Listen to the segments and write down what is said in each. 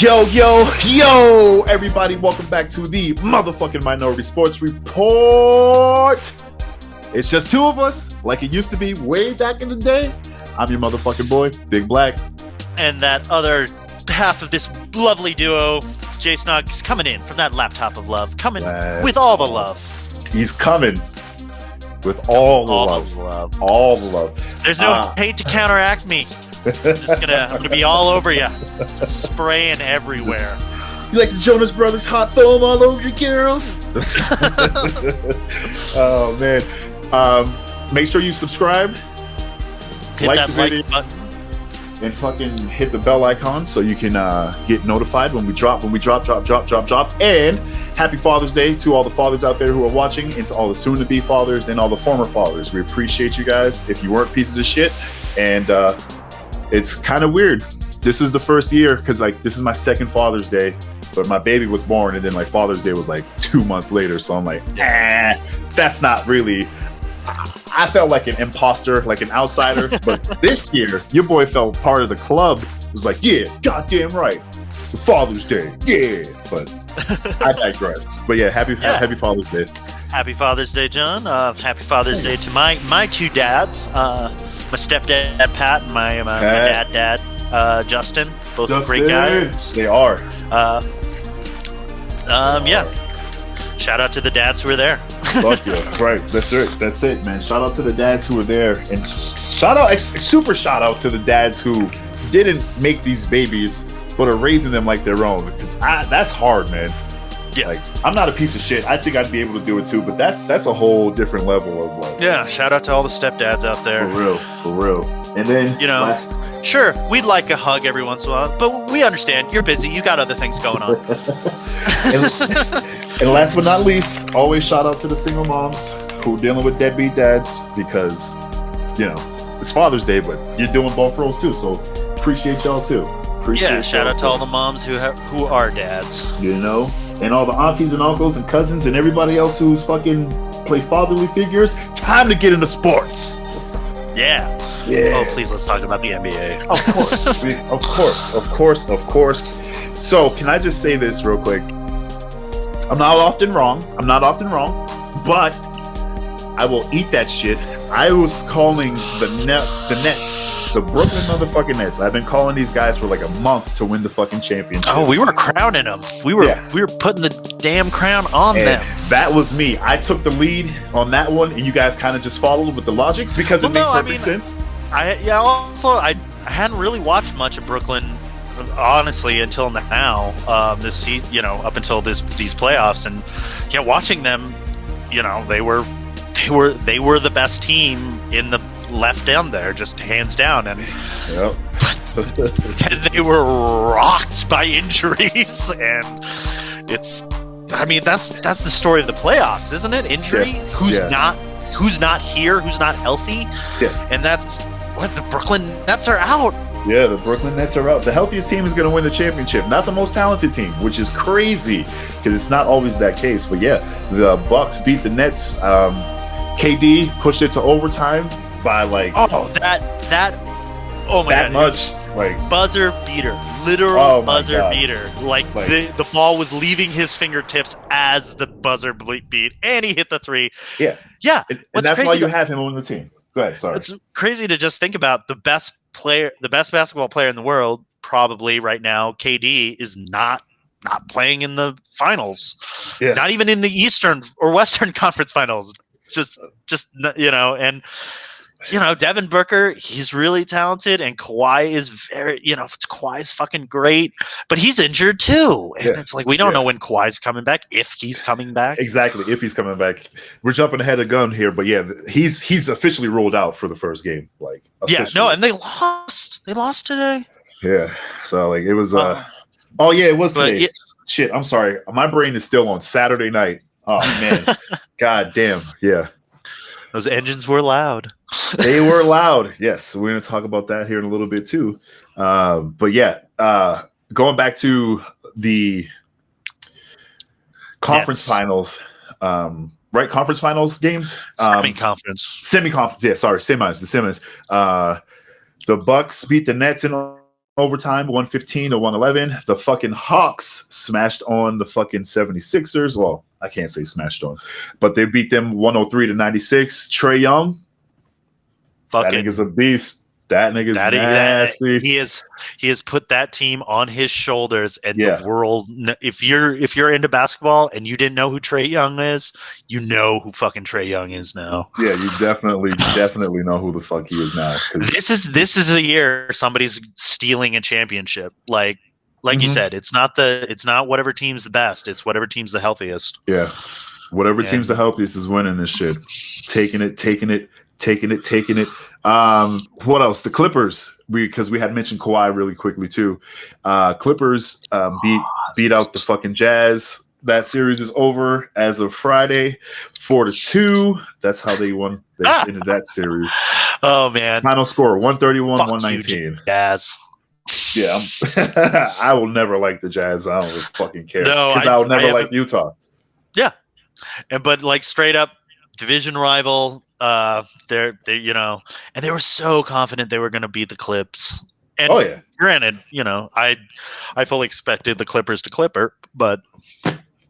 Yo, everybody, welcome back to the motherfucking Minority Sports Report. It's just two of us, like it used to be way back in the day. I'm your motherfucking boy, Big Black. And that other half of this lovely duo, Jay Snug, is coming in from that laptop of love, coming with all the love. He's coming with all the love. All the love. There's no hate to counteract me. I'm gonna be all over you, just spraying everywhere. You like the Jonas Brothers hot foam all over your girls? Oh man! Make sure you subscribe, Hit like that the video, button. and fucking hit the bell icon so you can get notified when we drop. And happy Father's Day to all the fathers out there who are watching, and to all the soon-to-be fathers and all the former fathers. We appreciate you guys. If you weren't pieces of shit, and it's kind of weird. This is the first year because this is my second Father's Day, but my baby was born and then Father's Day was 2 months later. So I'm that's not really. I felt like an imposter, like an outsider. But this year, your boy felt part of the club. It was yeah, goddamn right, Father's Day, yeah. But I digress. But yeah, happy Father's Day. Happy Father's Day, John. Happy Father's Day to my two dads. My stepdad Pat and my dad Justin, both great guys. They are. Yeah. Shout out to the dads who were there. Fuck yeah, right. That's it, man. Shout out to the dads who were there, and super shout out to the dads who didn't make these babies but are raising them like their own. Because that's hard, man. Yeah. I'm not a piece of shit. I think I'd be able to do it too, but that's a whole different level of Yeah, shout out to all the stepdads out there. For real. And then sure, we'd like a hug every once in a while, but we understand you're busy. You got other things going on. and last but not least, always shout out to the single moms who are dealing with deadbeat dads, because it's Father's Day, but you're doing both roles too. So appreciate y'all too. Shout out to all the moms who are dads. And all the aunties and uncles and cousins and everybody else who's fucking play fatherly figures. Time to get into sports. Yeah. Oh, please, let's talk about the NBA. Of course. So, can I just say this real quick? I'm not often wrong, but I will eat that shit. I was calling the Nets. The Brooklyn motherfucking Nets. I've been calling these guys for a month to win the fucking championship. Oh, we were crowning them. We were putting the damn crown on them. That was me. I took the lead on that one, and you guys kind of just followed with the logic because it made perfect sense. I hadn't really watched much of Brooklyn, honestly, until now. This season, up until these playoffs, and watching them, they were the best team in the left end there, just hands down, and they were rocked by injuries, and that's the story of the playoffs, isn't it? Injury, who's not here, who's not healthy, and that's what the Brooklyn Nets are out. Yeah, the Brooklyn Nets are out. The healthiest team is going to win the championship, not the most talented team, which is crazy because it's not always that case. But yeah, the Bucks beat the Nets. KD pushed it to overtime by buzzer beater, literal buzzer beater. The ball was leaving his fingertips as the buzzer beat, and he hit the three. Yeah. And that's why you have him on the team. Go ahead. Sorry. It's crazy to just think about the best basketball player in the world, probably right now. KD is not playing in the finals. Yeah. Not even in the Eastern or Western Conference Finals. Just and Devin Booker, he's really talented, and Kawhi is Kawhi's fucking great, but he's injured too, and it's we don't know when Kawhi's coming back, if he's coming back. Exactly, if he's coming back. We're jumping ahead of gun here, but he's officially ruled out for the first game. And they lost. They lost today. Yeah, so it was. It was today. Shit, I'm sorry, my brain is still on Saturday night. Oh man, god damn, yeah. Those engines were loud. They were loud. Yes, we're going to talk about that here in a little bit too. But going back to the conference finals, right? Conference finals games. Semi-conference. Yeah, sorry, semis. The semis. The Bucks beat the Nets in overtime, 115 to 111. The fucking Hawks smashed on the fucking 76ers. Well, I can't say smashed on, but they beat them 103 to 96. Trae Young, that nigga's a beast. That nigga's nasty. He has put that team on his shoulders, and the world. If you're into basketball and you didn't know who Trae Young is, you know who fucking Trae Young is now. Yeah, you definitely know who the fuck he is now. This is a year somebody's stealing a championship. Like you said, it's not whatever team's the best. It's whatever team's the healthiest. Yeah, whatever team's the healthiest is winning this shit. Taking it. What else? The Clippers, because we had mentioned Kawhi really quickly too. Clippers beat out the fucking Jazz. That series is over as of Friday, 4-2. That's how they won. They ended that series. Oh man! Final score 131-119. Jazz. Yeah, I will never like the Jazz. I don't really fucking care. No, because I'll never like Utah. Yeah, but like straight up division rival. They're and they were so confident they were going to beat the Clips. And granted, I fully expected the Clippers to clipper, but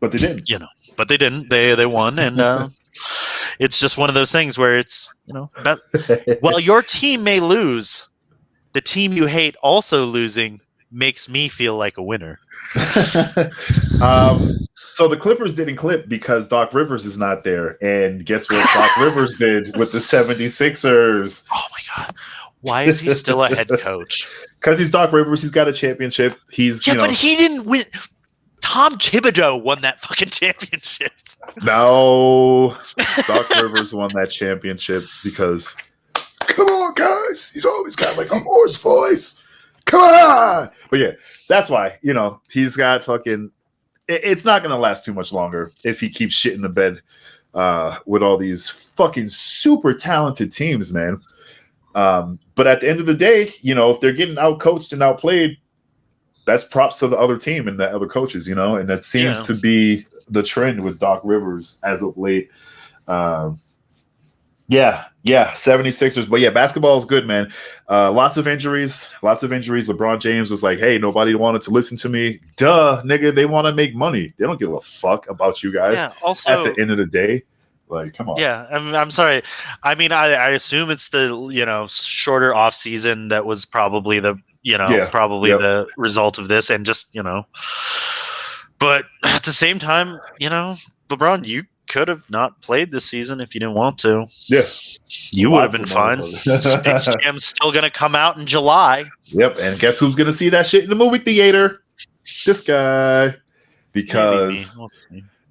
they didn't. But they didn't. They won, and it's just one of those things where it's while your team may lose, the team you hate also losing makes me feel like a winner. So the Clippers didn't clip because Doc Rivers is not there. And guess what Doc Rivers did with the 76ers? Oh, my God. Why is he still a head coach? Because he's Doc Rivers. He's got a championship. But he didn't win. Tom Thibodeau won that fucking championship. No. Doc Rivers won that championship because, come on, guys. He's always got like a hoarse voice. Come on. But yeah, that's why, he's got fucking... It's not going to last too much longer if he keeps shit in the bed with all these fucking super talented teams, man. But at the end of the day, if they're getting outcoached and outplayed, that's props to the other team and the other coaches, and that seems to be the trend with Doc Rivers as of late. 76ers. But yeah, basketball is good, man. Lots of injuries. LeBron James was like, hey, nobody wanted to listen to me. Duh, nigga, they want to make money. They don't give a fuck about you guys. Yeah, also, at the end of the day, like, come on. Yeah, I'm sorry. I mean, I assume it's the, shorter off season that was probably the, the result of this, and just, but at the same time, LeBron, you could have not played this season if you didn't want to. Yeah. You would have been fine. Space Jam's still going to come out in July. Yep. And guess who's going to see that shit in the movie theater? This guy. Because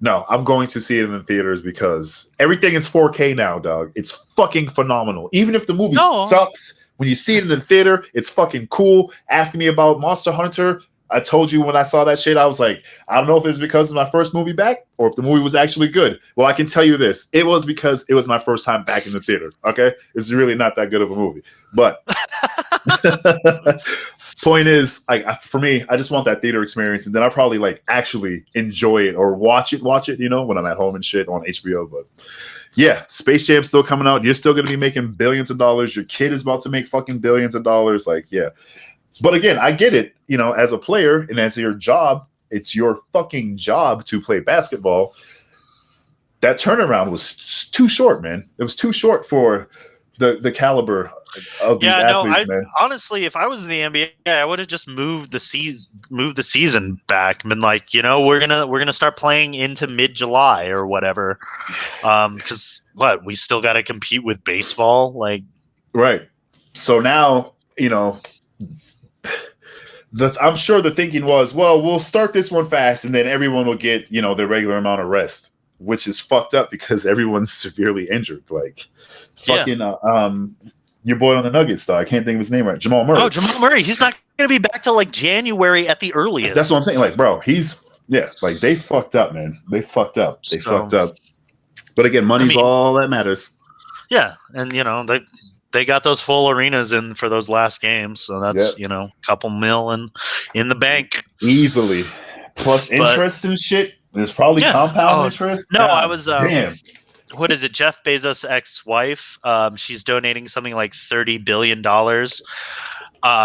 no, I'm going to see it in the theaters because everything is 4K now, dog. It's fucking phenomenal. Even if the movie sucks, when you see it in the theater, it's fucking cool. Asking me about Monster Hunter. I told you when I saw that shit, I was like, I don't know if it's because of my first movie back or if the movie was actually good. Well, I can tell you this. It was because it was my first time back in the theater, okay? It's really not that good of a movie. But point is, like, for me, I just want that theater experience, and then I'll probably, like, actually enjoy it or watch it, when I'm at home and shit on HBO. But yeah, Space Jam's still coming out. You're still going to be making billions of dollars. Your kid is about to make fucking billions of dollars. Like, yeah. But again, I get it, as a player and as your job, it's your fucking job to play basketball. That turnaround was too short, man. It was too short for the caliber of these athletes, man. Honestly, if I was in the NBA, I would have just moved the season back. Been like, we're gonna start playing into mid-July or whatever. Because we still got to compete with baseball, like, right. So now, I'm sure the thinking was, well, we'll start this one fast and then everyone will get, their regular amount of rest, which is fucked up because everyone's severely injured. Like, fucking, your boy on the Nuggets, though. I can't think of his name right. Jamal Murray. Oh, Jamal Murray. He's not going to be back till like January at the earliest. That's what I'm saying. Like, bro, they fucked up, man. They fucked up. But again, money's all that matters. Yeah. And, they got those full arenas in for those last games, so that's a couple mil in the bank easily. Plus interest and shit. There's probably compound interest. No, I was damn. What is it? Jeff Bezos' ex-wife. She's donating something like $30 billion.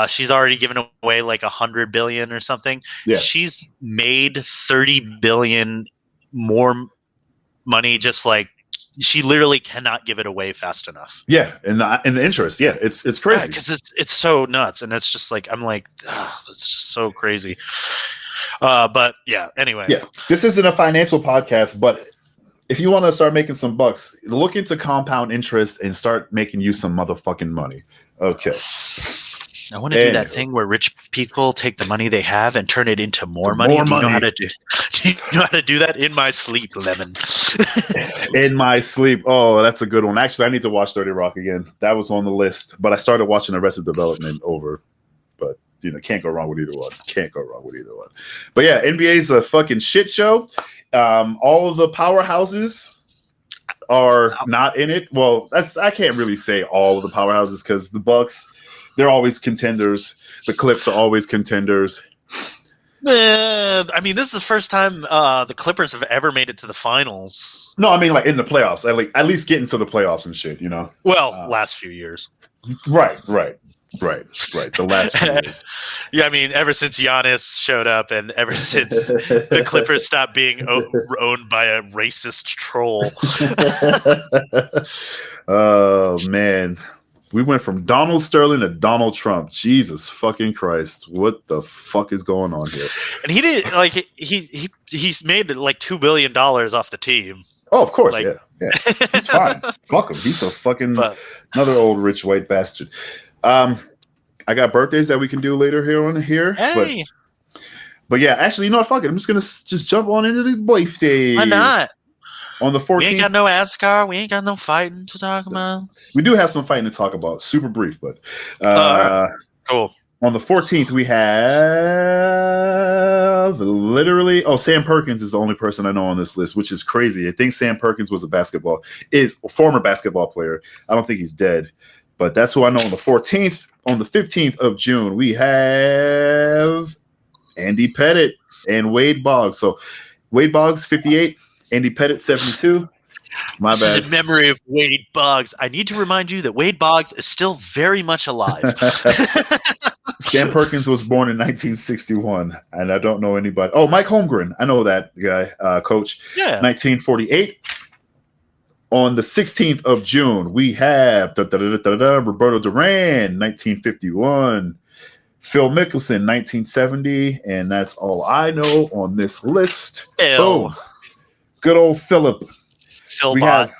She's already given away like $100 billion or something. Yeah. She's made $30 billion more money. Just like she literally cannot give it away fast enough. Yeah, and the interest, yeah, it's crazy because it's so nuts, and it's just like I'm like, it's just so crazy. But yeah, anyway, yeah, this isn't a financial podcast, but if you want to start making some bucks, look into compound interest and start making you some motherfucking money. Okay. I want to do that thing where rich people take the money they have and turn it into more money. Do you know how to do that? In my sleep, Lemon. In my sleep. Oh, that's a good one. Actually, I need to watch 30 Rock again. That was on the list, but I started watching Arrested Development over. But can't go wrong with either one. But yeah, NBA's a fucking shit show. All of the powerhouses are not in it. Well, I can't really say all of the powerhouses because the Bucks, they're always contenders. The Clips are always contenders. I mean, this is the first time the Clippers have ever made it to the finals. No, I mean like in the playoffs. At least get into the playoffs and shit, Well, last few years. Right. The last few years. Yeah, I mean, ever since Giannis showed up and ever since the Clippers stopped being owned by a racist troll. Oh, man. We went from Donald Sterling to Donald Trump. Jesus fucking Christ. What the fuck is going on here? And he did he's made like $2 billion off the team. Oh, of course, yeah. He's fine. Fuck him. He's a fucking another old rich white bastard. I got birthdays that we can do later here. Hey. But yeah, actually, you know what? Fuck it. I'm just gonna jump on into the birthdays. Why not? On the 14th, we ain't got no Ascar. We ain't got no fighting to talk about. We do have some fighting to talk about. Super brief, but cool. On the 14th, we have literally. Oh, Sam Perkins is the only person I know on this list, which is crazy. I think Sam Perkins was a former basketball player. I don't think he's dead, but that's who I know on the 14th. On the 15th of June, we have Andy Pettitte and Wade Boggs. So Wade Boggs, 58. Andy Pettitte, 72. My bad. This is in memory of Wade Boggs. I need to remind you that Wade Boggs is still very much alive. Sam Perkins was born in 1961, and I don't know anybody. Oh, Mike Holmgren. I know that guy, coach. Yeah. 1948. On the 16th of June, we have Roberto Duran, 1951. Phil Mickelson, 1970. And that's all I know on this list. Boom. Good old Philip. We have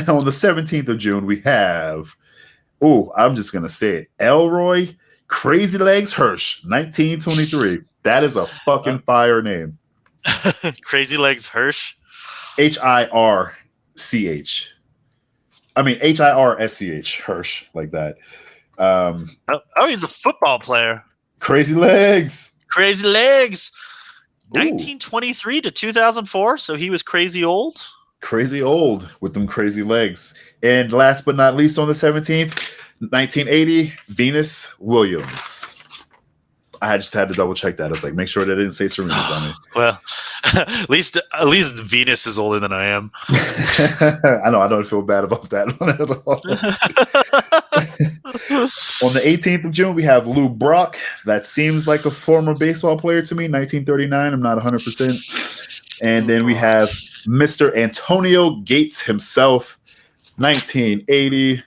on the 17th of June, we have, I'm just going to say it, Elroy Crazy Legs Hirsch, 1923. That is a fucking fire name. Crazy Legs Hirsch? Hirch. I mean, Hirsch, Hirsch, like that. He's a football player. Crazy Legs. 1923 to 2004, so he was crazy old. Crazy old with them crazy legs. And last but not least, on the 17th, 1980, Venus Williams. I just had to double check that. I was like, make sure that I didn't say Serena on it. Well, at least Venus is older than I am. I know. I don't feel bad about that one at all. On the 18th of June, we have Lou Brock. That seems like a former baseball player to me. 1939. I'm not 100%. And then we have Mr. Antonio Gates himself. 1980.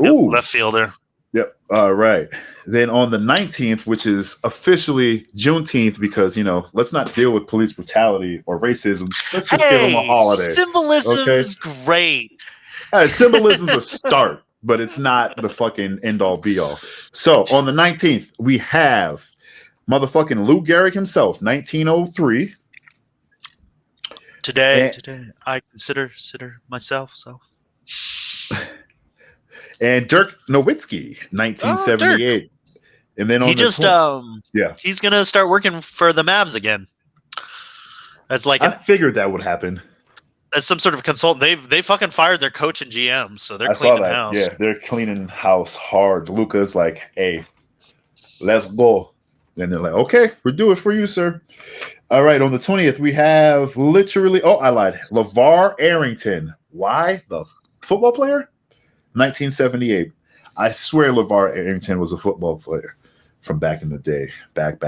Ooh, left fielder. Yep. All right. Then on the 19th, which is officially Juneteenth, because, let's not deal with police brutality or racism. Let's just give them a holiday. Symbolism is great. Symbolism's a start, but it's not the fucking end all be all. So on the 19th, we have motherfucking Lou Gehrig himself, 1903. Today, I consider myself so. And Dirk Nowitzki, 1978. And then on he's gonna start working for the Mavs again. As like I figured that would happen. As some sort of consultant. They fucking fired their coach and GM, so they're cleaning house. Yeah, they're cleaning house hard. Luka's like, hey, let's go. And they're like, okay, we'll do it for you, sir. All right, on the 20th, we have literally, I lied. LeVar Arrington. Why? The football player? 1978. I swear LeVar Arrington was a football player from back in the day. Back.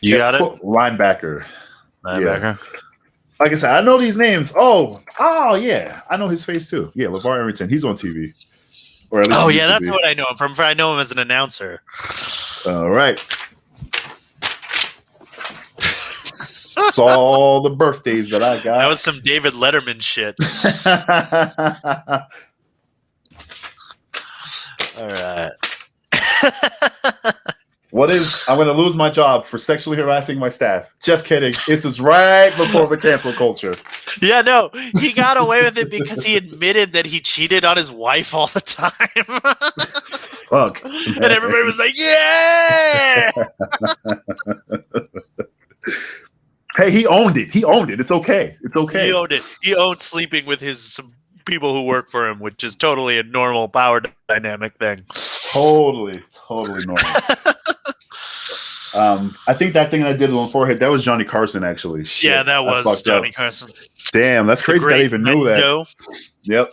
You got it? Linebacker. Yeah. Like I said, I know these names. Oh, yeah. I know his face too. Yeah, LeVar Arrington. He's on TV. Or at least that's what I know him from. I know him as an announcer. All right. It's all the birthdays that I got. That was some David Letterman shit. All right. I'm going to lose my job for sexually harassing my staff. Just kidding. This is right before the cancel culture. Yeah, no, he got away with it because he admitted that he cheated on his wife all the time. Fuck. And everybody was like, yeah! Hey, he owned it. It's okay. He owned it. He owned sleeping with some people who work for him, which is totally a normal power dynamic thing. Totally normal. I think that thing I did on the forehead, that was Johnny Carson, actually. Shit, yeah, that was Johnny Carson. Damn, that's crazy that I even knew that. Yep.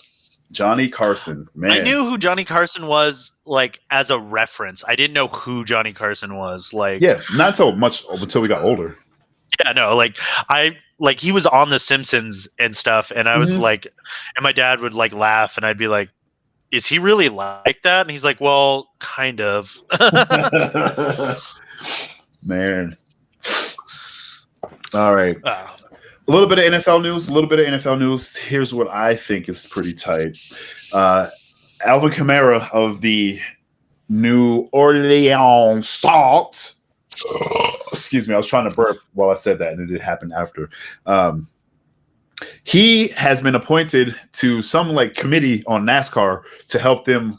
Johnny Carson, man. I knew who Johnny Carson was, like, as a reference. I didn't know who Johnny Carson was. Like, yeah, not so much until we got older. Yeah, no, like he was on The Simpsons and stuff, and I was like, and my dad would like laugh, and I'd be like, "Is he really like that?" And he's like, "Well, kind of." Man. All right. A little bit of NFL news. Here's what I think is pretty tight. Alvin Kamara of the New Orleans Saints. Excuse me, I was trying to burp while I said that, and it did happen after. He has been appointed to some like committee on NASCAR to help them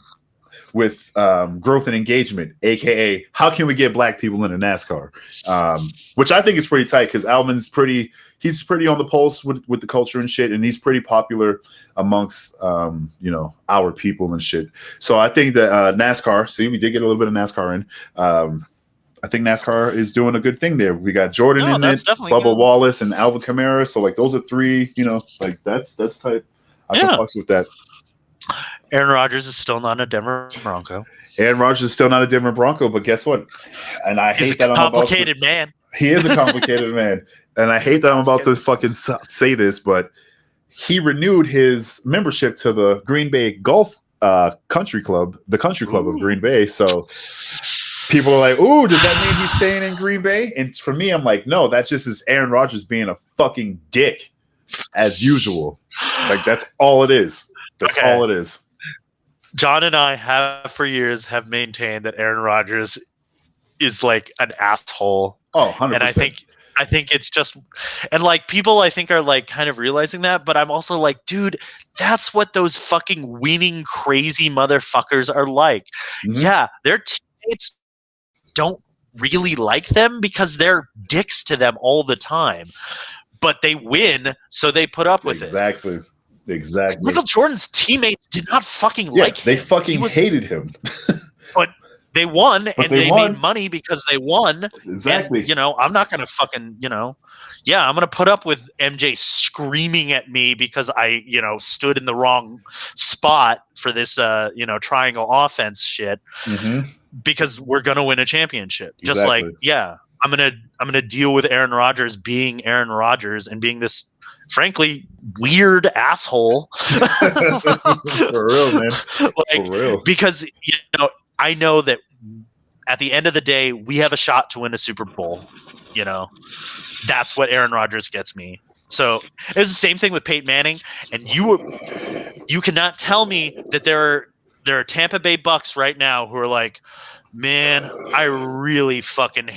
with growth and engagement, aka how can we get black people into NASCAR, which I think is pretty tight because Alvin's pretty on the pulse with the culture and shit, and he's pretty popular amongst our people and shit. So I think that NASCAR, we did get a little bit of NASCAR in. I think NASCAR is doing a good thing there. We got Jordan in it, Bubba good. Wallace, and Alvin Kamara. So like those are three, like that's tight. I can fuck with that. Aaron Rodgers is still not a Denver Bronco. Aaron Rodgers is still not a Denver Bronco, but guess what? And I hate that I'm complicated man. He is a complicated man, and I hate that I'm about to fucking say this, but he renewed his membership to the Green Bay Golf Country Club, the Country Club of Green Bay. So people are like, "Ooh, does that mean he's staying in Green Bay?" And for me, I'm like, "No, that just is Aaron Rodgers being a fucking dick, as usual. Like that's all it is. That's all it is." John and I have for years have maintained that Aaron Rodgers is like an asshole. Oh, 100%. And I think it's just, and like people I think are like kind of realizing that, but I'm also like, dude, that's what those fucking weaning crazy motherfuckers are like. Mm-hmm. Yeah, their teammates don't really like them because they're dicks to them all the time, but they win, so they put up with it. Exactly. Michael Jordan's teammates did not fucking like him. They fucking hated him. But they won, they made money because they won. Exactly. And, I'm not going to fucking, I'm going to put up with MJ screaming at me because I, stood in the wrong spot for this, triangle offense shit. Mm-hmm. Because we're going to win a championship. Exactly. Just like, I'm going to deal with Aaron Rodgers being Aaron Rodgers and being this, frankly, weird asshole. For real, man. For real. Because I know that at the end of the day, we have a shot to win a Super Bowl. That's what Aaron Rodgers gets me. So it's the same thing with Peyton Manning. And you cannot tell me that there are Tampa Bay Bucks right now who are like, man, I really fucking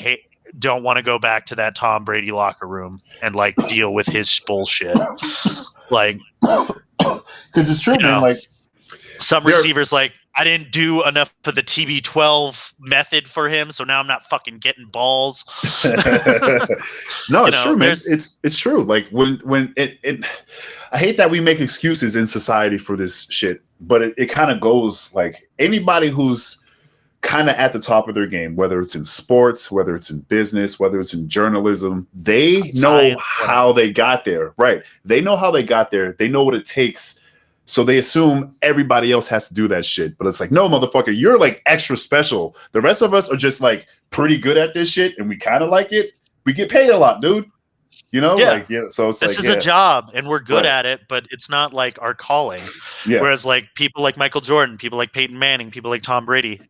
don't want to go back to that Tom Brady locker room and like deal with his bullshit. Like, because it's true, man. Like some receivers, like I didn't do enough for the TB12 method for him, so now I'm not fucking getting balls. No, it's true, man. It's true. Like when it, I hate that we make excuses in society for this shit, but it kind of goes like anybody who's kind of at the top of their game, whether it's in sports, whether it's in business, whether it's in journalism, they know how they got there. Right. They know how they got there. They know what it takes So they assume everybody else has to do that shit. But it's like, no, motherfucker, you're like extra special. The rest of us are just like pretty good at this shit and we kind of like it. We get paid a lot, dude. You know, like, yeah. So it's this like, is a job and we're good at it, but it's not like our calling. Yeah. Whereas like people like Michael Jordan, people like Peyton Manning, people like Tom Brady,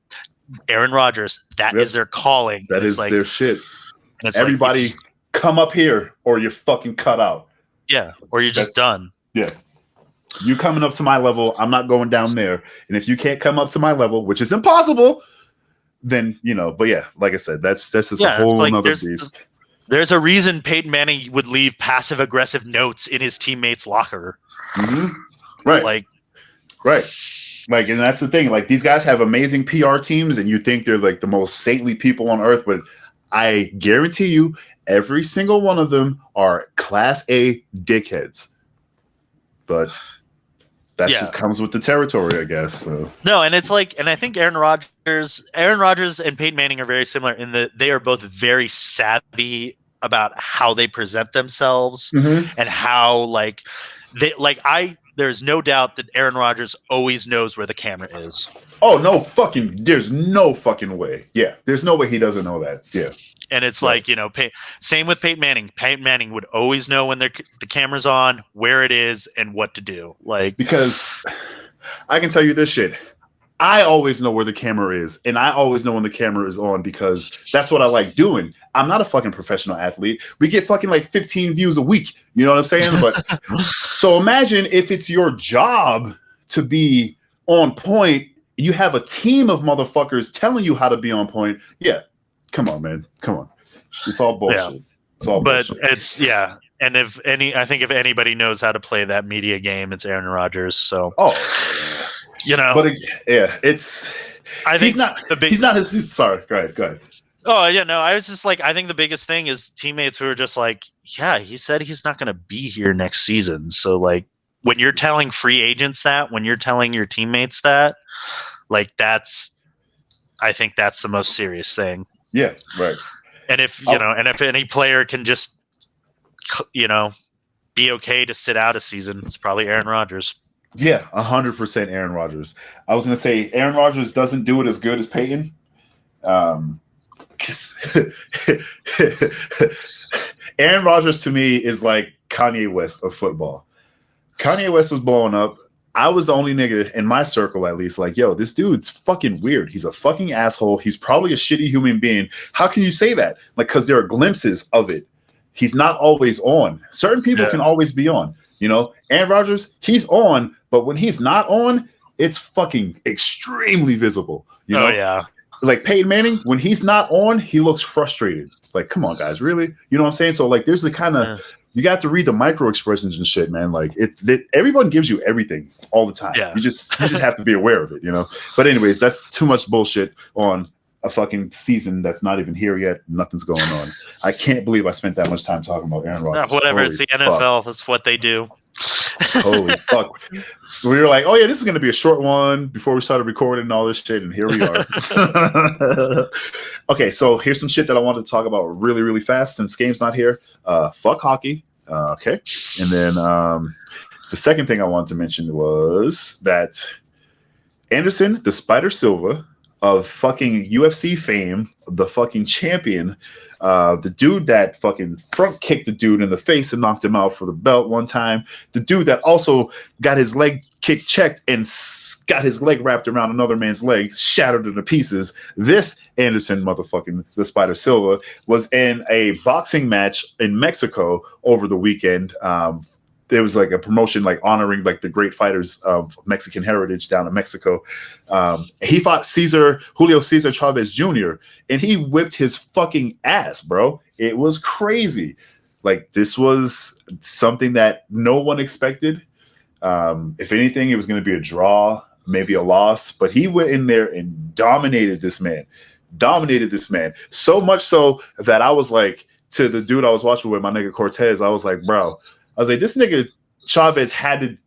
Aaron Rodgers, that is their calling. That is like, their shit. And it's everybody like, come up here or you're fucking cut out. Yeah. Or you're just done. Yeah. You coming up to my level, I'm not going down there. And if you can't come up to my level, which is impossible, then, you know, but yeah, like I said, that's just a whole nother beast. There's a reason Peyton Manning would leave passive aggressive notes in his teammates' locker. Mm-hmm. Right. Right. Like, and that's the thing. Like, these guys have amazing PR teams, and you think they're like the most saintly people on earth, but I guarantee you, every single one of them are Class A dickheads. But that just comes with the territory, I guess. So. No, and it's like, and I think Aaron Rodgers and Peyton Manning are very similar in that they are both very savvy about how they present themselves and how like there's no doubt that Aaron Rodgers always knows where the camera is. Oh, there's no fucking way. Yeah, there's no way he doesn't know that. Yeah. And it's like, you know, same with Peyton Manning. Peyton Manning would always know when the camera's on, where it is, and what to do. Like, because I can tell you this shit. I always know where the camera is, and I always know when the camera is on because that's what I like doing. I'm not a fucking professional athlete. We get fucking like 15 views a week. You know what I'm saying? But so imagine if it's your job to be on point. You have a team of motherfuckers telling you how to be on point. Yeah. Come on, man. Come on. It's all bullshit. Yeah. It's all bullshit. But it's, yeah. And I think if anybody knows how to play that media game, it's Aaron Rodgers. So, you know. But he's not his. Sorry. Go ahead. Oh, yeah. No, I was just like, I think the biggest thing is teammates who are just like, yeah, he said he's not going to be here next season. So, like, when you're telling free agents that, when you're telling your teammates that, like, I think that's the most serious thing. Yeah, right. And if if any player can just, you know, be okay to sit out a season, it's probably Aaron Rodgers. Yeah, 100% Aaron Rodgers. I was going to say Aaron Rodgers doesn't do it as good as Peyton. Aaron Rodgers to me is like Kanye West of football. Kanye West was blowing up. I was the only nigga in my circle, at least, like, yo, this dude's fucking weird. He's a fucking asshole. He's probably a shitty human being. How can you say that? Like, because there are glimpses of it. He's not always on. Certain people can always be on. You know, Aaron Rodgers, he's on, but when he's not on, it's fucking extremely visible. You know? Oh, yeah. Like Peyton Manning, when he's not on, he looks frustrated. Like, come on, guys, really? You know what I'm saying? So, like, there's the kind of you got to read the micro expressions and shit, man. Like, everyone gives you everything all the time. Yeah. You just have to be aware of it, you know. But anyways, that's too much bullshit on a fucking season that's not even here yet. Nothing's going on. I can't believe I spent that much time talking about Aaron Rodgers. Whatever, it's the NFL. That's what they do. Holy fuck. So we were like, oh yeah, this is going to be a short one before we started recording and all this shit, and here we are. Okay, so here's some shit that I wanted to talk about really, really fast since Game's not here. Fuck hockey. Okay. And then the second thing I wanted to mention was that Anderson, the Spider Silva of fucking UFC fame, the fucking champion, the dude that fucking front kicked the dude in the face and knocked him out for the belt one time, the dude that also got his leg kick checked and got his leg wrapped around another man's leg, shattered into pieces. This Anderson motherfucking the Spider Silva was in a boxing match in Mexico over the weekend. There was like a promotion like honoring like the great fighters of Mexican heritage down in Mexico. He fought Julio Cesar Chavez Jr. and he whipped his fucking ass, bro. It was crazy. Like, this was something that no one expected. If anything, it was going to be a draw, maybe a loss, but he went in there and dominated this man. So much so that I was like, to the dude I was watching with, my nigga Cortez, I was like, bro, this nigga Chavez had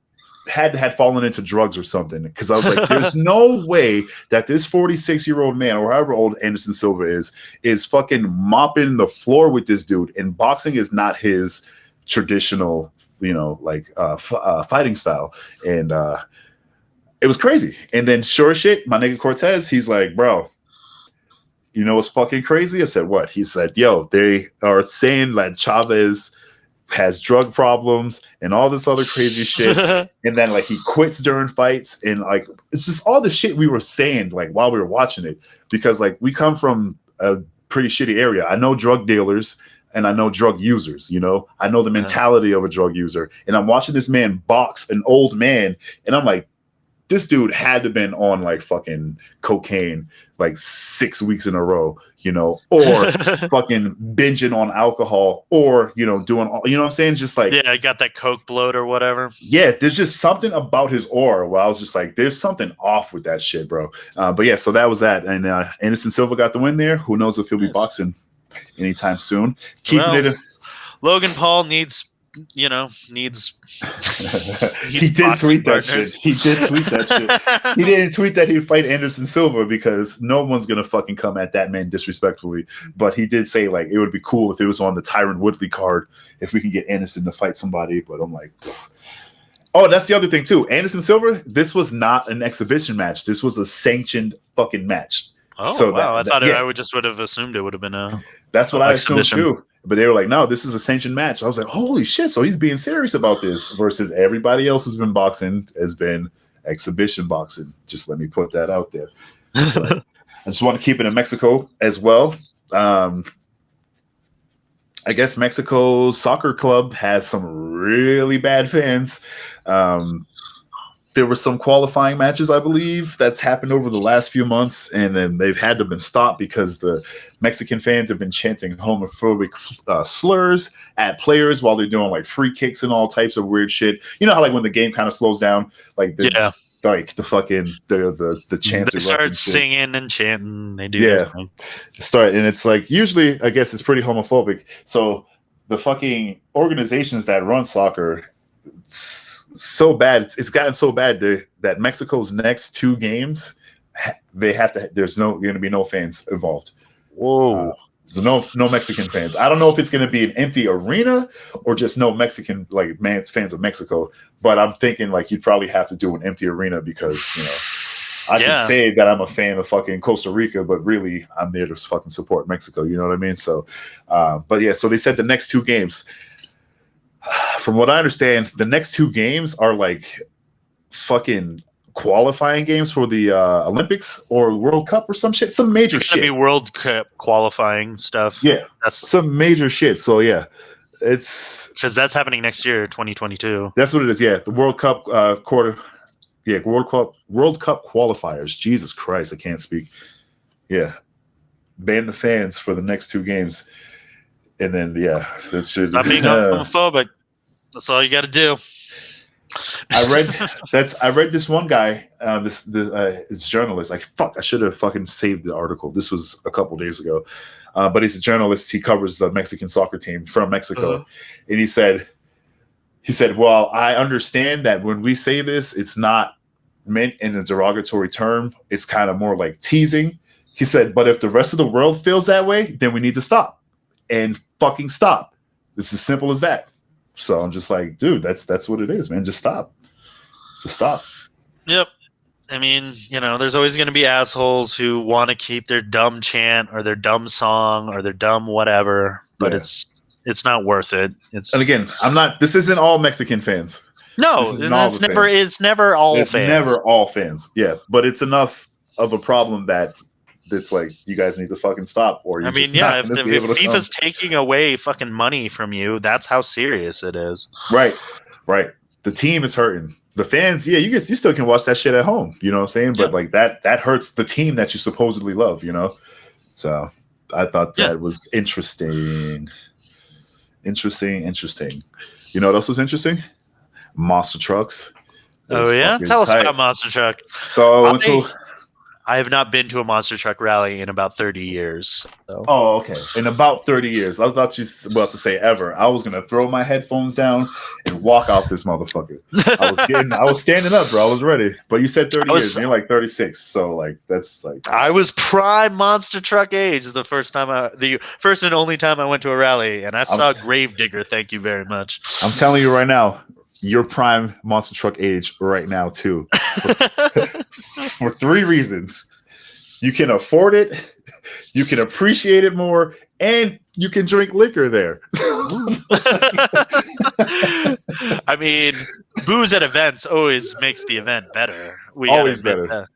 fallen into drugs or something. Because I was like, there's no way that this 46-year-old man, or however old Anderson Silva is fucking mopping the floor with this dude. And boxing is not his traditional fighting style, and it was crazy. And then sure as shit, my nigga Cortez, he's like, bro, you know what's fucking crazy? I said, what? He said, yo, they are saying that Chavez has drug problems and all this other crazy shit. And then like he quits during fights, and like it's just all the shit we were saying like while we were watching it, because like we come from a pretty shitty area. I know drug dealers and I know drug users, I know the mentality of a drug user. And I'm watching this man box an old man, and I'm like, this dude had to have been on like fucking cocaine like 6 weeks in a row, or fucking binging on alcohol, or, doing all, what I'm saying? Just like, I got that coke bloat or whatever. Yeah, there's just something about his aura where I was just like, there's something off with that shit, bro. But yeah, so that was that. And Anderson Silva got the win there. Who knows if he'll be boxing anytime soon. Logan Paul needs he did tweet that shit. He did tweet that shit. He didn't tweet that he'd fight Anderson Silva because no one's gonna fucking come at that man disrespectfully. But he did say like it would be cool if it was on the Tyron Woodley card if we can get Anderson to fight somebody. But I'm like, oh, that's the other thing too. Anderson Silva, this was not an exhibition match. This was a sanctioned fucking match. Oh, so wow! I would have assumed it would have been a. That's what I assumed too. But they were like, no, this is a sanctioned match. I was like, holy shit! So he's being serious about this. Versus everybody else who's been boxing has been exhibition boxing. Just let me put that out there. I just want to keep it in Mexico as well. I guess Mexico Soccer Club has some really bad fans. There were some qualifying matches, I believe, that's happened over the last few months, and then they've had to been stopped because the Mexican fans have been chanting homophobic slurs at players while they're doing like free kicks and all types of weird shit. You know how like when the game kind of slows down, like like the fucking the chants. They start singing and chanting. They do start, and it's like usually I guess it's pretty homophobic. So the fucking organizations that run soccer. So bad, it's gotten so bad that Mexico's next 2 games, they have to. There's going to be no fans involved. Whoa! So no Mexican fans. I don't know if it's going to be an empty arena or just no Mexican fans of Mexico. But I'm thinking like you'd probably have to do an empty arena because I can say that I'm a fan of fucking Costa Rica, but really I'm there to fucking support Mexico. You know what I mean? So, but yeah. So they said the next 2 games. From what I understand, the next 2 games are like fucking qualifying games for the Olympics or World Cup or some shit, some major shit. Be World Cup qualifying stuff. Yeah, that's some major shit. So yeah, it's because that's happening next year, 2022. That's what it is. Yeah, the World Cup World Cup qualifiers. Jesus Christ, I can't speak. Yeah, ban the fans for the next 2 games. And then, that's just not being homophobic. That's all you got to do. I read this one guy, this journalist. Like, I should have fucking saved the article. This was a couple days ago, but he's a journalist. He covers the Mexican soccer team from Mexico, and he said, "Well, I understand that when we say this, it's not meant in a derogatory term. It's kind of more like teasing." He said, "But if the rest of the world feels that way, then we need to stop." And fucking stop. It's as simple as that. So I'm just like, dude, that's what it is, man. Just stop. Just stop. Yep. I mean, there's always going to be assholes who want to keep their dumb chant or their dumb song or their dumb whatever, but it's not worth it. And again, this isn't all Mexican fans. No, it's never all fans. It's never all fans. Yeah, but it's enough of a problem that it's like you guys need to fucking stop, or if FIFA's taking away fucking money from you, that's how serious it is. Right. The team is hurting. The fans, you still can watch that shit at home. You know what I'm saying? But like that hurts the team that you supposedly love. So I thought that was interesting. Interesting. You know what else was interesting? Monster trucks. Oh yeah, tell us about Monster Truck. So I have not been to a monster truck rally in about 30 years. So. Oh, okay. In about 30 years. I was about to say ever. I was gonna throw my headphones down and walk out this motherfucker. I was standing up, bro. I was ready. But you said 30 years, and you're like 36. So like that's like I was prime monster truck age the first and only time I went to a rally, and I saw Gravedigger. Thank you very much. I'm telling you right now, you're prime monster truck age right now too. For 3 reasons. You can afford it, you can appreciate it more, and you can drink liquor there. I mean, booze at events always makes the event better. Always better.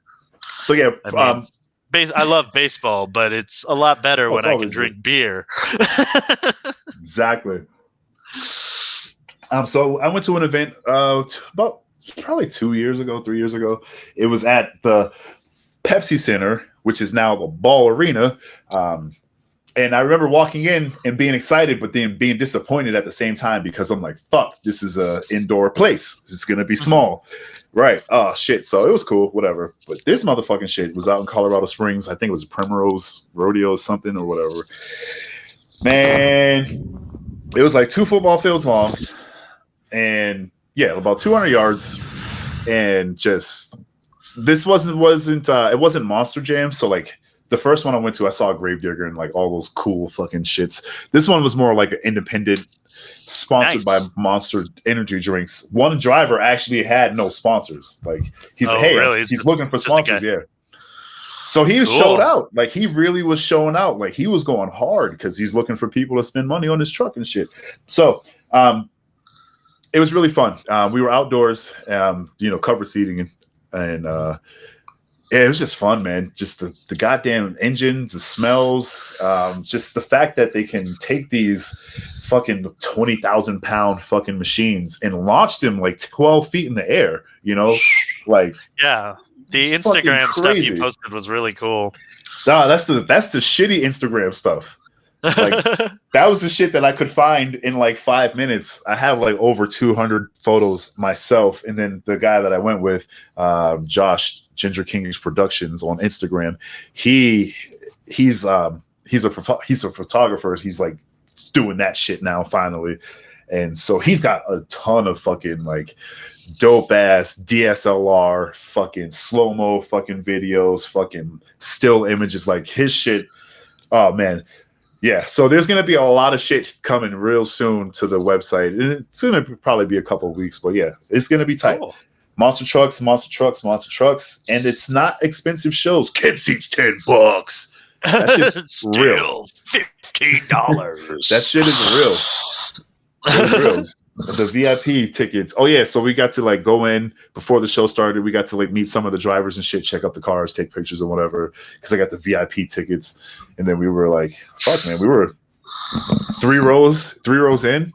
So yeah, I love baseball, but it's a lot better when I can drink beer. Exactly. So I went to an event about probably 3 years ago. It was at the Pepsi Center, which is now the Ball Arena. And I remember walking in and being excited, but then being disappointed at the same time because I'm like, fuck, this is an indoor place. It's going to be small. Right. Oh, shit. So it was cool, whatever. But this motherfucking shit was out in Colorado Springs. I think it was Primrose Rodeo or something or whatever. Man, it was like 2 football fields long. And yeah, about 200 yards. And just, this wasn't it wasn't Monster Jam. So like the first one I went to, I saw Gravedigger and like all those cool fucking shits. This one was more like an independent, sponsored by Monster energy drinks. One driver actually had no sponsors. Like he's he's looking for sponsors. Yeah. So he showed out. Like he really was showing out. Like he was going hard because he's looking for people to spend money on his truck and shit. So it was really fun. We were outdoors, covered seating and it was just fun, man. Just the goddamn engine, the smells, just the fact that they can take these fucking 20,000-pound fucking machines and launch them like 12 feet in the air, like yeah. The Instagram stuff you posted was really cool. Nah, that's the shitty Instagram stuff. Like that was the shit that I could find in like 5 minutes. I have like over 200 photos myself, and then the guy that I went with, Josh Ginger King's Productions on Instagram. He's a photographer. He's like doing that shit now finally, and so he's got a ton of fucking like dope ass DSLR fucking slow-mo fucking videos, fucking still images, like his shit. Oh man. Yeah, so there's going to be a lot of shit coming real soon to the website. It's going to probably be a couple of weeks, but yeah, it's going to be tight. Cool. Monster trucks, and it's not expensive shows. Kid seats $10. That shit's real. $15. That shit is real. It's real. The VIP tickets. Oh yeah, so we got to like go in before the show started. We got to like meet some of the drivers and shit, check out the cars, take pictures and whatever. Because I got the VIP tickets, and then we were like, "Fuck, man!" We were 3 rows in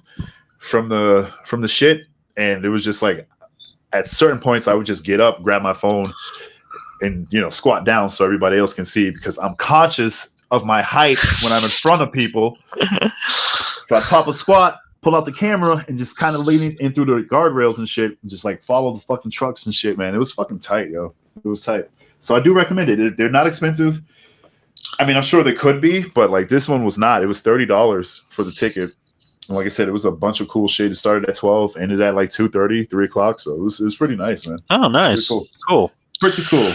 from the shit, and it was just like at certain points I would just get up, grab my phone, and squat down so everybody else can see because I'm conscious of my height when I'm in front of people. So I pop a squat, pull out the camera, and just kind of lean in through the guardrails and shit, and just like follow the fucking trucks and shit, man. It was fucking tight, yo. It was tight. So I do recommend it. They're not expensive. I mean, I'm sure they could be, but like this one was not. It was $30 for the ticket. And like I said, it was a bunch of cool shit. It started at 12, ended at like 2:30, 3 o'clock. So it was pretty nice, man. Oh, nice. Cool. Pretty cool.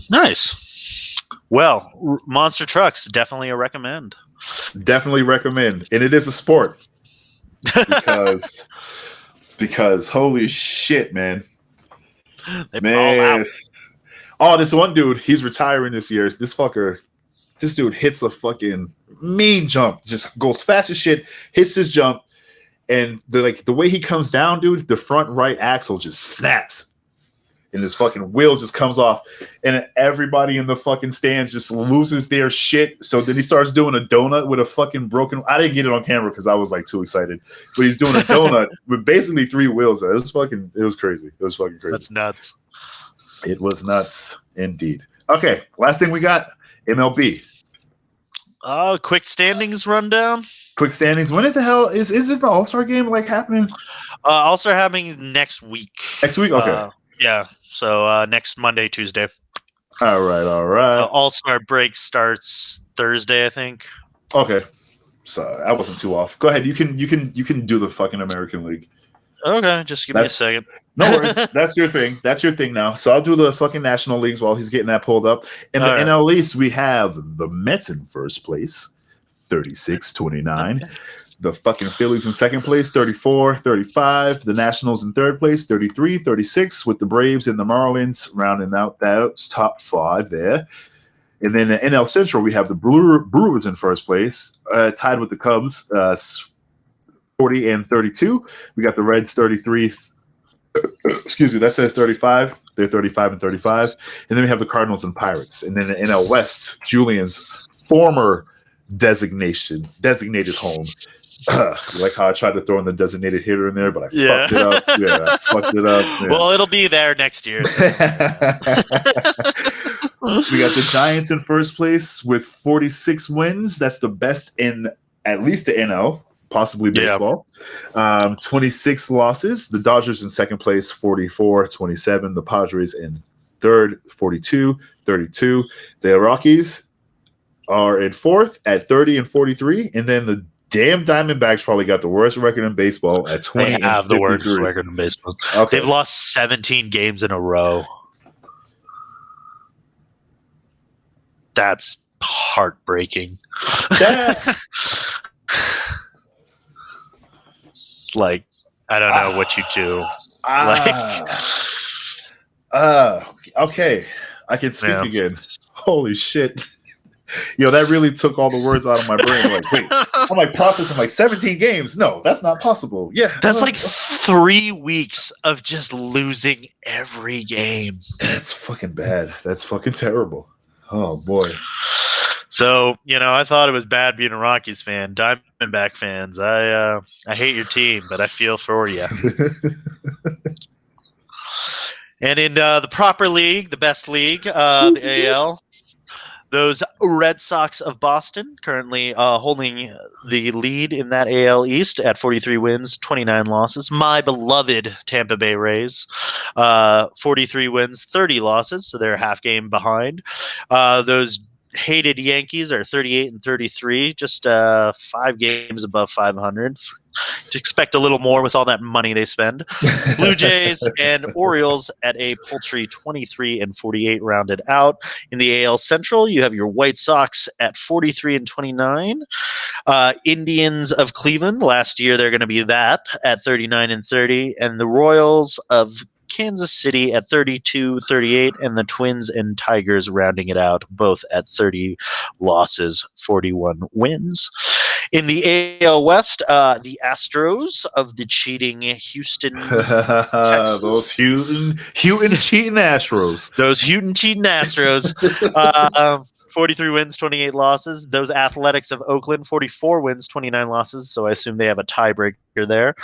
Nice. Well, monster trucks, definitely a recommend. Definitely recommend. And it is a sport. because holy shit, man. Oh, this one dude, he's retiring this year. This dude hits a fucking mean jump, just goes fast as shit, hits his jump, and the way he comes down, dude, the front right axle just snaps. And this fucking wheel just comes off, and everybody in the fucking stands just loses their shit. So then he starts doing a donut with a fucking broken. I didn't get it on camera because I was like too excited, but he's doing a donut with basically 3 wheels. It was crazy. It was fucking crazy. That's nuts. It was nuts indeed. Okay, last thing we got, MLB. Quick standings rundown. Quick standings. When the hell is this the All-Star game like happening? All-Star happening next week. Next week, okay. Yeah. So next Monday, Tuesday. All right. All-Star break starts Thursday, I think. Okay, so I wasn't too off. Go ahead. You can do the fucking American League. Okay, just give me a second. No worries. That's your thing. That's your thing now. So I'll do the fucking National Leagues while he's getting that pulled up. In the NL East, we have the Mets in first place, 36-29. The fucking Phillies in second place, 34-35. The Nationals in third place, 33-36, with the Braves and the Marlins rounding out those top 5 there. And then the NL Central, we have the Brewers in first place, tied with the Cubs, 40-32. We got the Reds 33. Excuse me, that says 35. They're 35-35. And then we have the Cardinals and Pirates. And then the NL West, Julian's former designated home. Like how I tried to throw in the designated hitter in there, but I fucked it up. Yeah, I fucked it up. Yeah. Well, it'll be there next year. So. We got the Giants in first place with 46 wins. That's the best in at least the NL, possibly baseball. 26 losses. The Dodgers in second place, 44-27. The Padres in third, 42-32. The Rockies are in fourth at 30-43. And then the damn Diamondbacks probably got the worst record in baseball at 20. They have the worst record in baseball. Okay. They've lost 17 games in a row. That's heartbreaking. Like, I don't know what you do. Okay. I can speak again. Holy shit. That really took all the words out of my brain. Like, wait, I'm like processing like 17 games. No, that's not possible. Yeah. That's like 3 weeks of just losing every game. That's fucking bad. That's fucking terrible. Oh, boy. So, I thought it was bad being a Rockies fan. Diamondback fans, I hate your team, but I feel for you. And in the proper league, the best league, the AL, those Red Sox of Boston currently holding the lead in that AL East at 43 wins, 29 losses. My beloved Tampa Bay Rays, 43 wins, 30 losses, so they're a half game behind. Those hated Yankees are 38-33, just 5 games above 500. To expect a little more with all that money they spend. Blue Jays and Orioles at a paltry 23-48 rounded out. In the AL Central, you have your White Sox at 43-29. Indians of Cleveland, last year they're going to be that at 39-30. And the Royals of Kansas City at 32-38, and the Twins and Tigers rounding it out, both at 30 losses, 41 wins. In the AL West, the Astros of the cheating Houston, Texas. Those Houghton cheating Astros. Those Houghton cheating Astros. 43 wins, 28 losses. Those Athletics of Oakland, 44 wins, 29 losses. So I assume they have a tiebreaker there.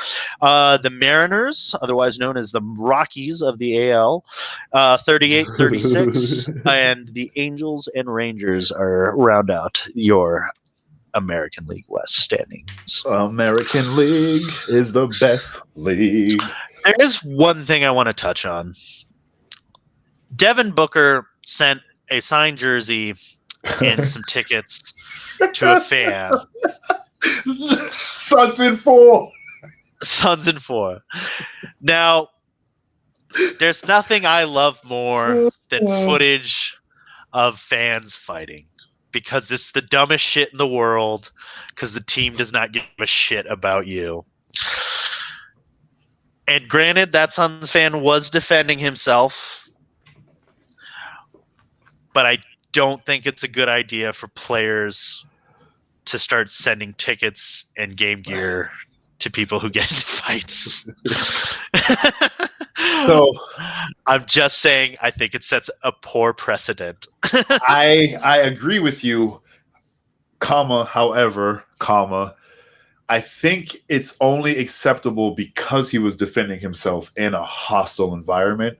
The Mariners, otherwise known as the Rockies of the AL, 38-36. And the Angels and Rangers round out your American League West standings. American League is the best league. There is one thing I want to touch on. Devin Booker sent a signed jersey and some tickets to a fan. Suns in 4. Now, there's nothing I love more than footage of fans fighting, because it's the dumbest shit in the world, because the team does not give a shit about you. And granted, that Suns fan was defending himself, but I don't think it's a good idea for players to start sending tickets and game gear to people who get into fights. So I'm just saying, I think it sets a poor precedent. I agree with you, however, I think it's only acceptable because he was defending himself in a hostile environment.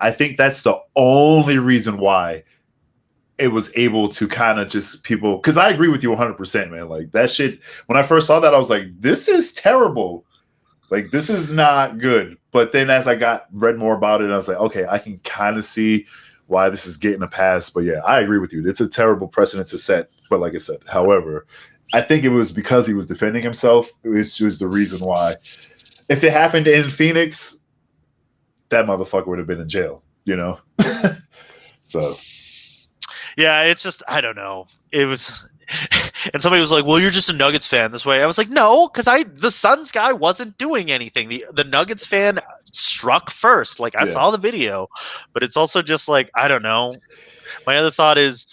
I think that's the only reason why it was able to kind of just people, because I agree with you 100%, man. Like that shit, when I first saw that, I was like, this is terrible. Like, this is not good. But then as I read more about it, I was like, okay, I can kind of see why this is getting a pass. But yeah, I agree with you. It's a terrible precedent to set. But like I said, however, I think it was because he was defending himself, which was the reason why. If it happened in Phoenix, that motherfucker would have been in jail, you know? So. Yeah, it's just, I don't know. It was, and somebody was like, well, you're just a Nuggets fan this way. I was like, no, because the Suns guy wasn't doing anything. The Nuggets fan struck first. Like, I saw the video, but it's also just like, I don't know. My other thought is,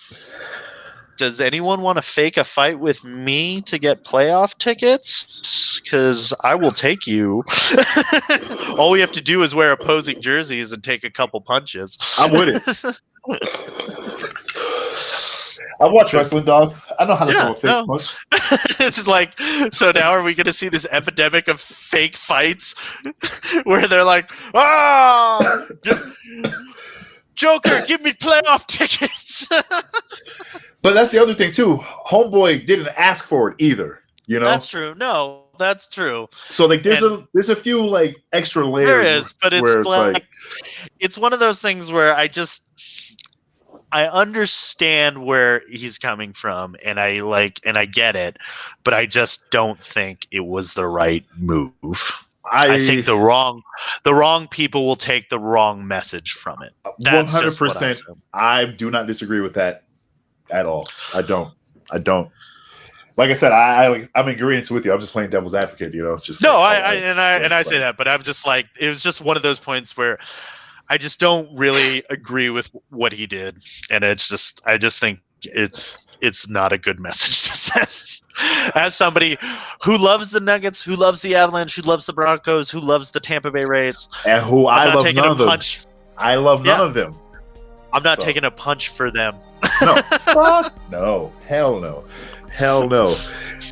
does anyone want to fake a fight with me to get playoff tickets? Because I will take you. All we have to do is wear opposing jerseys and take a couple punches. I'm with it. I watch wrestling, dog. I know how to throw a fake punch. It's like, so now are we going to see this epidemic of fake fights where they're like, oh, Joker, give me playoff tickets. But that's the other thing too. Homeboy didn't ask for it either. You know, that's true. No, that's true. So like, there's a few like extra layers. There is, but it's like it's one of those things where I understand where he's coming from, and I get it, but I just don't think it was the right move. I think the wrong people will take the wrong message from it. 100%. I do not disagree with that at all. I don't. Like I said, I'm in agreement with you. I'm just playing devil's advocate. You know, just no. I say that, but I'm just like, it was just one of those points where I just don't really agree with what he did, and I just think it's not a good message to send. As somebody who loves the Nuggets, who loves the Avalanche, who loves the Broncos, who loves the Tampa Bay Rays, and who I love none of them. I love none of them. I'm not taking a punch for them. No, fuck no, hell no.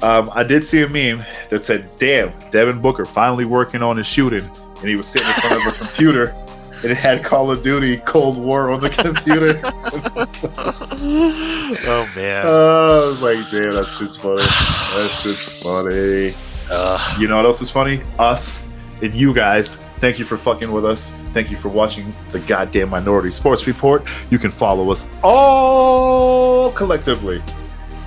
I did see a meme that said, "Damn, Devin Booker finally working on his shooting," and he was sitting in front of a computer. And it had Call of Duty Cold War on the computer. Oh, man. I was like, damn, that shit's funny. You know what else is funny? Us and you guys. Thank you for fucking with us. Thank you for watching the goddamn Minority Sports Report. You can follow us all collectively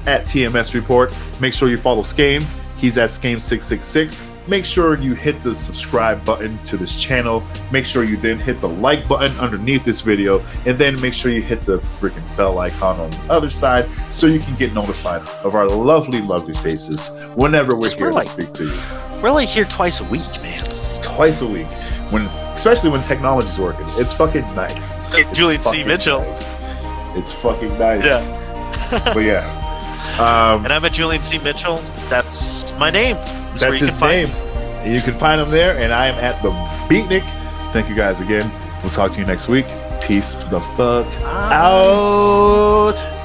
at TMS Report. Make sure you follow Skame. He's at Skame666. Make sure you hit the subscribe button to this channel. Make sure you then hit the like button underneath this video, and then make sure you hit the freaking bell icon on the other side so you can get notified of our lovely, lovely faces whenever we're here to speak to you. We're like here twice a week, man. Twice a week, especially when technology's working. It's fucking nice. Julian C. Mitchell. Nice. It's fucking nice. Yeah. But yeah. And I'm at Julian C. Mitchell. That's my name. That's his name. And you can find him there. And I am at the Beatnik. Thank you guys again. We'll talk to you next week. Peace the fuck out.